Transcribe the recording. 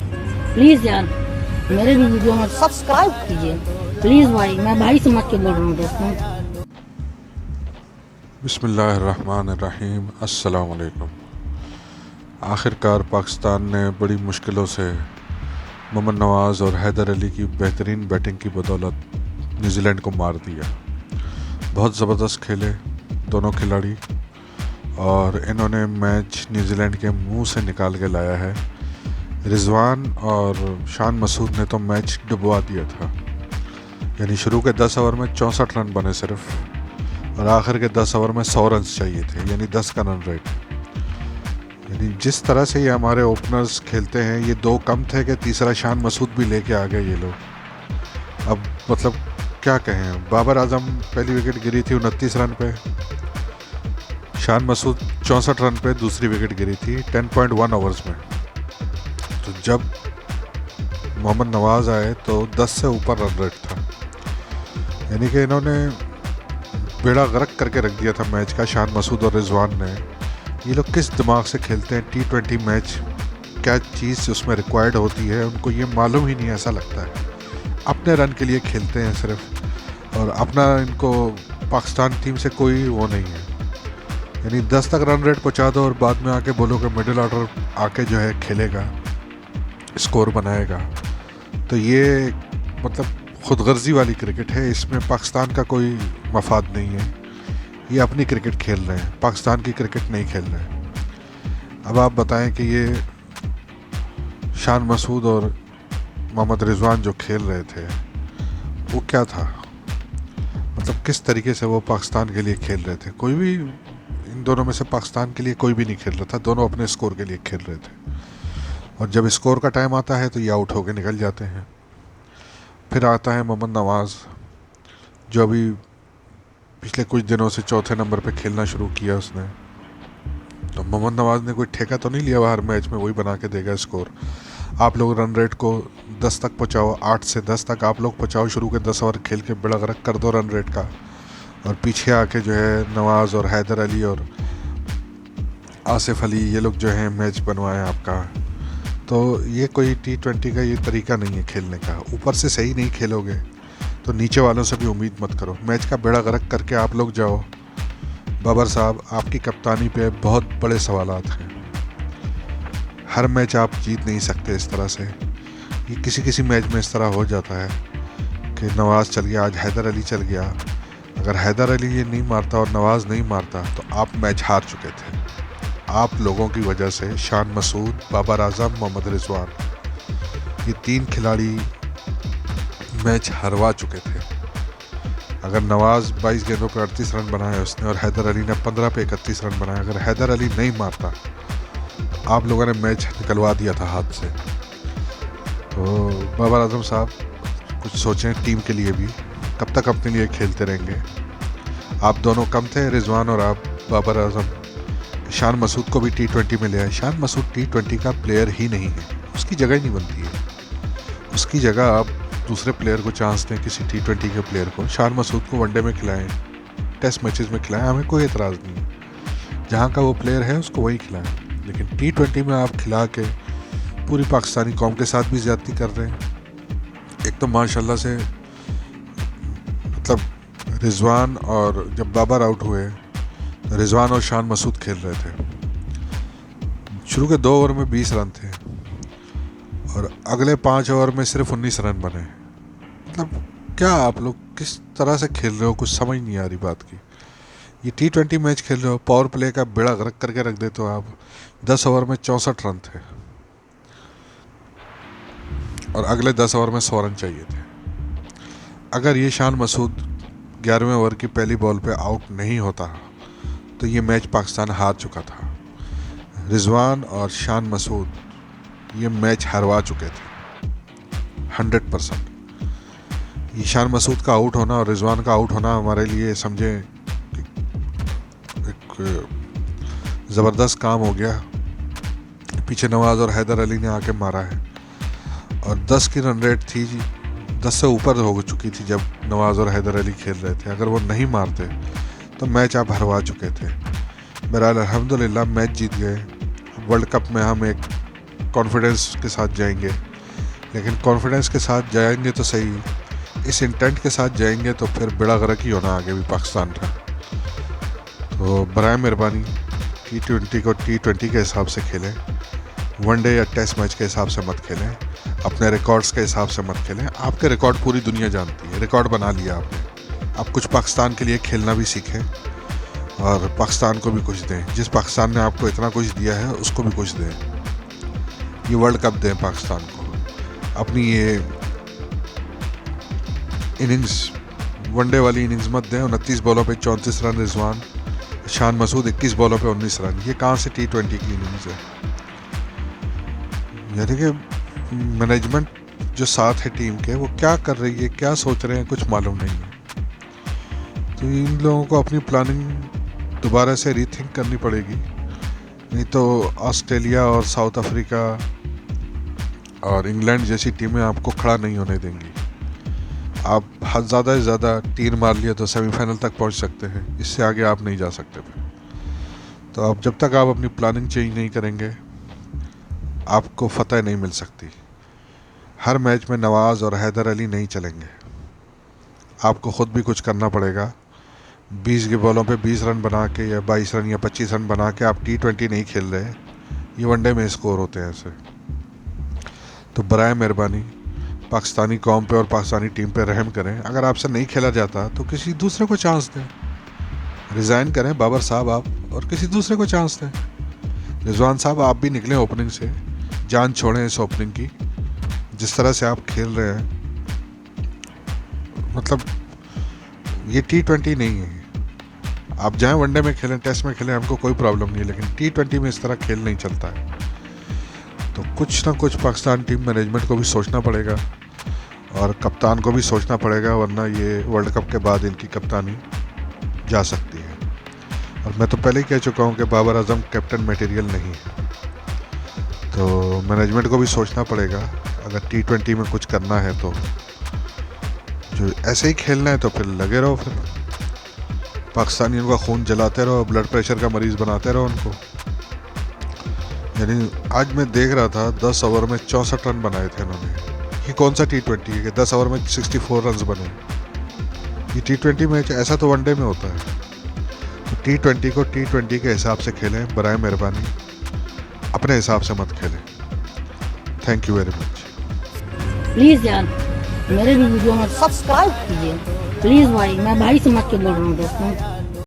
Please यार मेरे भी वीडियो में सब्सक्राइब कीजिए प्लीज़ भाई, मैं भाई समझ के बोल रहा हूँ दोस्तों। बिस्मिल्लाहिर्रहमानिर्रहीम, अस्सलाम वालेकुम। आखिरकार पाकिस्तान ने बड़ी मुश्किलों से मोहम्मद नवाज़ और हैदर अली की बेहतरीन बैटिंग की बदौलत न्यूजीलैंड को मार दिया। बहुत ज़बरदस्त खेले दोनों खिलाड़ी और इन्होंने मैच न्यूजीलैंड के मुंह से निकाल के लाया है। रिजवान और शान मसूद ने तो मैच डुबवा दिया था। यानी शुरू के 10 ओवर में 64 रन बने सिर्फ, और आखिर के 10 ओवर में 100 रन चाहिए थे, यानी 10 का रन रेट। यानी जिस तरह से ये हमारे ओपनर्स खेलते हैं, ये 2 कम थे कि तीसरा शान मसूद भी लेके आ गए ये लोग। अब मतलब क्या कहें, बाबर आजम पहली विकेट गिरी थी 29 रन पे, शान मसूद 64 रन पे दूसरी विकेट गिरी थी 10.1 ओवर्स में। तो जब मोहम्मद नवाज़ आए तो 10 से ऊपर रन रेट था। यानी कि इन्होंने बेड़ा गर्क करके रख दिया था मैच का, शान मसूद और रिजवान ने। ये लोग किस दिमाग से खेलते हैं T20 मैच, क्या चीज़ उसमें रिक्वायर्ड होती है उनको ये मालूम ही नहीं, ऐसा लगता है अपने रन के लिए खेलते हैं सिर्फ, और अपना इनको पाकिस्तान टीम से कोई वो नहीं है। यानी 10 तक रन रेट पहुँचा दो और बाद में आके बोलो कि मिडिल ऑर्डर आके जो है खेलेगा, स्कोर बनाएगा। तो ये मतलब खुदगर्जी वाली क्रिकेट है, इसमें पाकिस्तान का कोई मफाद नहीं है। ये अपनी क्रिकेट खेल रहे हैं, पाकिस्तान की क्रिकेट नहीं खेल रहे हैं। अब आप बताएं कि ये शान मसूद और मोहम्मद रिजवान जो खेल रहे थे वो क्या था, मतलब किस तरीके से वो पाकिस्तान के लिए खेल रहे थे। कोई भी इन दोनों में से पाकिस्तान के लिए कोई भी नहीं खेल रहा था, दोनों अपने स्कोर के लिए खेल रहे थे। और जब स्कोर का टाइम आता है तो ये आउट होकर निकल जाते हैं। फिर आता है मोहम्मद नवाज़, जो अभी पिछले कुछ दिनों से चौथे नंबर पे खेलना शुरू किया उसने। तो मोहम्मद नवाज़ ने कोई ठेका तो नहीं लिया हुआ हर मैच में वही बना के देगा स्कोर। आप लोग रन रेट को 10 तक पहुँचाओ, 8 से 10 तक आप लोग पहुँचाओ, शुरू के 10 ओवर खेल के बेड़ा गर्क कर दो रन रेट का, और पीछे आके जो है नवाज़ और हैदर अली और आसिफ अली ये लोग जो हैं मैच बनवाएं आपका। तो ये कोई T20 का ये तरीका नहीं है खेलने का। ऊपर से सही नहीं खेलोगे तो नीचे वालों से भी उम्मीद मत करो। मैच का बेड़ा गर्क करके आप लोग जाओ। बाबर साहब, आपकी कप्तानी पे बहुत बड़े सवालात हैं। हर मैच आप जीत नहीं सकते इस तरह से। ये किसी किसी मैच में इस तरह हो जाता है कि नवाज़ चल गया, आज हैदर अली चल गया। अगर हैदर अली ये नहीं मारता और नवाज़ नहीं मारता तो आप मैच हार चुके थे। आप लोगों की वजह से शान मसूद, बाबर आजम, मोहम्मद रिजवान, ये 3 खिलाड़ी मैच हरवा चुके थे। अगर नवाज़ 22 गेंदों पर 38 रन बनाए उसने और हैदर अली ने 15 पे 31 रन बनाए, अगर हैदर अली नहीं मारता तो आप लोगों ने मैच निकलवा दिया था हाथ से। तो बाबर आजम साहब कुछ सोचें टीम के लिए भी, कब तक अपने लिए खेलते रहेंगे। आप दोनों कम थे, रिजवान और आप, बाबर आजम। शान मसूद को भी T20 में ले आए। शान मसूद T20 का प्लेयर ही नहीं है, उसकी जगह ही नहीं बनती है। उसकी जगह आप दूसरे प्लेयर को चांस दें, किसी T20 के प्लेयर को। शान मसूद को वनडे में खिलाएं, टेस्ट मैचेस में खिलाएं, हमें कोई एतराज़ नहीं है। जहाँ का वो प्लेयर है उसको वही खिलाएं। लेकिन T20 में आप खिला के पूरी पाकिस्तानी कौम के साथ भी ज़्यादती कर रहे हैं। एक तो माशाल्लाह से मतलब रिजवान, और जब बाबर आउट हुए रिजवान और शान मसूद खेल रहे थे। शुरू के 2 ओवर में 20 रन थे और अगले 5 ओवर में सिर्फ 19 रन बने। मतलब क्या आप लोग किस तरह से खेल रहे हो, कुछ समझ नहीं आ रही बात की। ये T20 मैच खेल रहे हो, पावर प्ले का बेड़ा गर्क करके रख देते हो आप। 10 ओवर में 64 रन थे और अगले 10 ओवर में 100 रन चाहिए थे। अगर ये शान मसूद 11वें ओवर की पहली बॉल पे आउट नहीं होता तो ये मैच पाकिस्तान हार चुका था। रिजवान और शान मसूद ये मैच हरवा चुके थे 100%। ये शान मसूद का आउट होना और रिजवान का आउट होना हमारे लिए समझे एक ज़बरदस्त काम हो गया। पीछे नवाज़ और हैदर अली ने आके मारा है और 10 की रन रेट थी, 10 से ऊपर हो चुकी थी जब नवाज़ और हैदर अली खेल रहे थे। अगर वो नहीं मारते तो मैच आप हरवा चुके थे। बहरहाल अल्हम्दुलिल्लाह मैच जीत गए। वर्ल्ड कप में हम एक कॉन्फिडेंस के साथ जाएंगे, लेकिन कॉन्फिडेंस के साथ जाएंगे तो सही, इस इंटेंट के साथ जाएंगे तो फिर बेड़ा गर्क ही होना आगे भी पाकिस्तान का। तो बराए मेहरबानी T20 को T20 के हिसाब से खेलें, वनडे या टेस्ट मैच के हिसाब से मत खेलें, अपने रिकॉर्ड्स के हिसाब से मत खेलें। आपके रिकॉर्ड पूरी दुनिया जानती है, रिकॉर्ड बना लिया आपने। आप कुछ पाकिस्तान के लिए खेलना भी सीखें और पाकिस्तान को भी कुछ दें। जिस पाकिस्तान ने आपको इतना कुछ दिया है उसको भी कुछ दें। ये वर्ल्ड कप दें पाकिस्तान को। अपनी ये इनिंग्स, वनडे वाली इनिंग्स मत दें। 29 बॉलों पे 34 रन रिजवान, शान मसूद 21 बॉलों पे 19 रन। ये कहाँ से T20 की इनिंग्स है? यानी कि मैनेजमेंट जो साथ है टीम के, वो क्या कर रही है, क्या सोच रहे हैं, कुछ मालूम नहीं है। तो इन लोगों को अपनी प्लानिंग दोबारा से रीथिंक करनी पड़ेगी, नहीं तो ऑस्ट्रेलिया और साउथ अफ्रीका और इंग्लैंड जैसी टीमें आपको खड़ा नहीं होने देंगी। आप ज़्यादा से ज़्यादा 3 मार लिए तो सेमीफाइनल तक पहुंच सकते हैं, इससे आगे आप नहीं जा सकते। तो अब जब तक आप अपनी प्लानिंग चेंज नहीं करेंगे, आपको फतह नहीं मिल सकती। हर मैच में नवाज़ और हैदर अली नहीं चलेंगे, आपको ख़ुद भी कुछ करना पड़ेगा। 20 के बॉलों पे 20 रन बना के या 22 रन या 25 रन बना के आप T20 नहीं खेल रहे। ये वनडे में स्कोर होते हैं ऐसे। तो बराए मेहरबानी पाकिस्तानी कौम पे और पाकिस्तानी टीम पे रहम करें। अगर आपसे नहीं खेला जाता तो किसी दूसरे को चांस दें, रिज़ाइन करें बाबर साहब आप, और किसी दूसरे को चांस दें। रिजवान साहब आप भी निकलें ओपनिंग से, जान छोड़ें इस ओपनिंग की। जिस तरह से आप खेल रहे हैं, मतलब ये T20 नहीं है। आप जाएं वनडे में खेलें, टेस्ट में खेलें, हमको कोई प्रॉब्लम नहीं है, लेकिन T20 में इस तरह खेल नहीं चलता है। तो कुछ ना कुछ पाकिस्तान टीम मैनेजमेंट को भी सोचना पड़ेगा और कप्तान को भी सोचना पड़ेगा, वरना ये वर्ल्ड कप के बाद इनकी कप्तानी जा सकती है। और मैं तो पहले ही कह चुका हूँ कि बाबर आजम कैप्टन मटेरियल नहीं है। तो मैनेजमेंट को भी सोचना पड़ेगा, अगर T20 में कुछ करना है तो जो ऐसे ही खेलना है तो फिर लगे रहो, फिर पाकिस्तानियों का खून जलाते रहो, ब्लड प्रेशर का मरीज़ बनाते रहो उनको। यानी आज मैं देख रहा था 10 ओवर में 64 रन बनाए थे इन्होंने। ये कौन सा T20 है कि 10 ओवर में 64 रन बने? ये T20 मैच ऐसा तो वनडे में होता है। तो T20 को T20 के हिसाब से खेलें, बराए मेहरबानी अपने हिसाब से मत खेलें। Thank you very much. Please यार मेरे भी वीडियो में सब्सक्राइब कीजिए प्लीज़ भाई, मैं भाई समझ के बोल रहा हूँ दोस्तों।